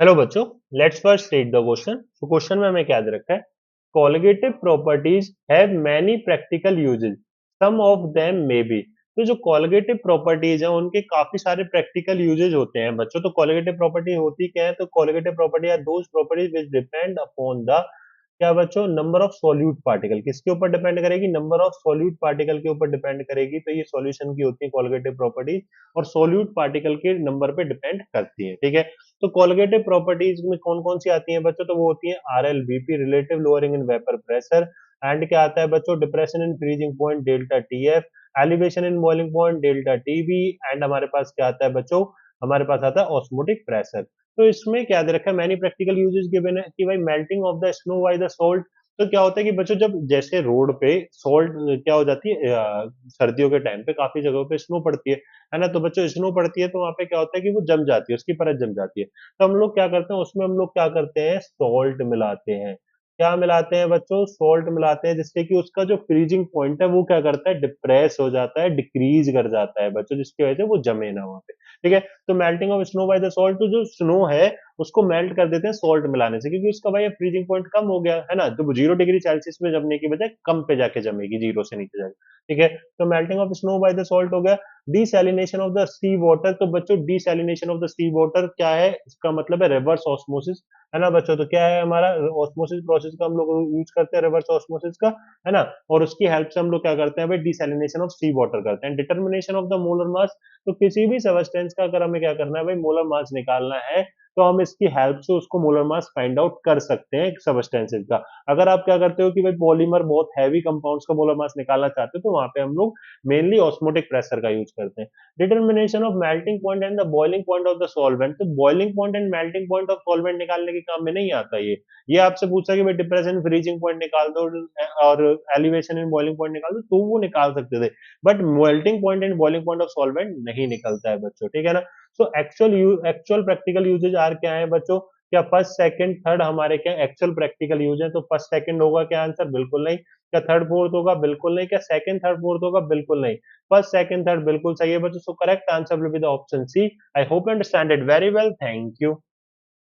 Hello बच्चों, let's first read the question. तो question में हमें क्या दे रखा है? Colligative properties have many practical uses, some of them may be. तो जो कॉलिगेटिव प्रॉपर्टीज हैं उनके काफी सारे प्रैक्टिकल यूजेस होते हैं बच्चों। तो कॉलिगेटिव प्रॉपर्टी होती क्या है? तो colligative property are those properties which depend upon the क्या बच्चों, नंबर ऑफ सॉल्यूट पार्टिकल। किसके ऊपर डिपेंड करेगी? नंबर ऑफ सॉल्यूट पार्टिकल के ऊपर डिपेंड करेगी। तो ये सॉल्यूशन की होती है कॉलिगेटिव प्रॉपर्टीज, और सॉल्यूट पार्टिकल के नंबर पे डिपेंड करती है। ठीक है, तो कॉलिगेटिव प्रॉपर्टीज में कौन कौन सी आती हैं बच्चों? तो वो होती है RLBP, relative lowering in vapour pressure, and क्या आता है बच्चों? Depression in freezing point delta TF, elevation in boiling point delta TB, and हमारे पास क्या आता है बच्चों? हमारे पास आता है ऑस्मोटिक प्रेशर। तो इसमें क्या दे रखा है? मैनी प्रैक्टिकल यूजेस गिवन है कि भाई melting of the snow by the salt. तो क्या होता है कि बच्चों जब जैसे रोड पे सॉल्ट क्या हो जाती है, सर्दियों के टाइम पे काफी जगहों पे स्नो पड़ती है ना? तो बच्चों स्नो पड़ती है तो वहां पे क्या होता है कि वो जम जाती है, उसकी परत जम जाती है। तो हम लोग क्या करते हैं उसमें? हम लोग क्या करते हैं? सॉल्ट मिलाते हैं। क्या मिलाते हैं बच्चों? सॉल्ट मिलाते हैं, जिससे कि उसका जो फ्रीजिंग पॉइंट है वो क्या करता है? डिप्रेस हो जाता है, डिक्रीज कर जाता है बच्चों, जिसकी वजह से वो जमे ना वहां पे। ठीक है, तो melting of snow by the salt, तो जो स्नो है उसको मेल्ट कर देते हैं सॉल्ट मिलाने से, क्योंकि उसका भाई फ्रीजिंग पॉइंट कम हो गया है ना, तो 0 डिग्री सेल्सियस में जमने की बजाय कम पे जाके जमेगी, जीरो से नीचे जाके। ठीक है, तो melting of snow by the salt हो गया। Desalination of the sea water, तो बच्चों desalination of the sea water क्या है? इसका मतलब है रिवर्स ऑस्मोसिस, है ना बच्चों? तो क्या है हमारा? ऑस्मोसिस प्रोसेस का हम लोग यूज करते हैं, रिवर्स ऑस्मोसिस का, है ना? और उसकी हेल्प से हम लोग क्या करते हैं भाई? डीसैलिनेशन ऑफ सी वाटर करते हैं। Determination of the molar mass, तो किसी भी सबस्टेंस का अगर हमें क्या करना है भाई? मोलर मास निकालना है, तो हम इसकी हेल्प से उसको मोलर मास फाइंड आउट कर सकते हैं सबस्टेंसेस का। अगर आप क्या करते हो कि भाई पॉलीमर बहुत हैवी कंपाउंड्स का मोलर मास निकालना चाहते हो, तो वहां पे हम लोग मेनली ऑस्मोटिक प्रेशर का यूज करते हैं। Determination of melting point and the boiling point of the solvent, तो boiling point and melting point of solvent निकालने के काम में नहीं आता ये आपसे पूछा कि भाई डिप्रेशन फ्रीजिंग पॉइंट निकाल दो और एलिवेशन इन बॉइलिंग पॉइंट निकाल दो, तो वो निकाल सकते थे, but melting point and boiling point of solvent नहीं निकलता है बच्चों। ठीक है ना? So actual practical usages are क्या है बच्चों? क्या फर्स्ट सेकंड थर्ड हमारे क्या एक्चुअल प्रैक्टिकल यूज है? तो फर्स्ट सेकंड होगा क्या आंसर? बिल्कुल नहीं। क्या थर्ड फोर्थ होगा? बिल्कुल नहीं। क्या सेकंड थर्ड फोर्थ होगा? बिल्कुल नहीं। फर्स्ट सेकंड थर्ड बिल्कुल सही है बच्चों। So correct answer will be the option C. I hope you understand it very well. Thank you.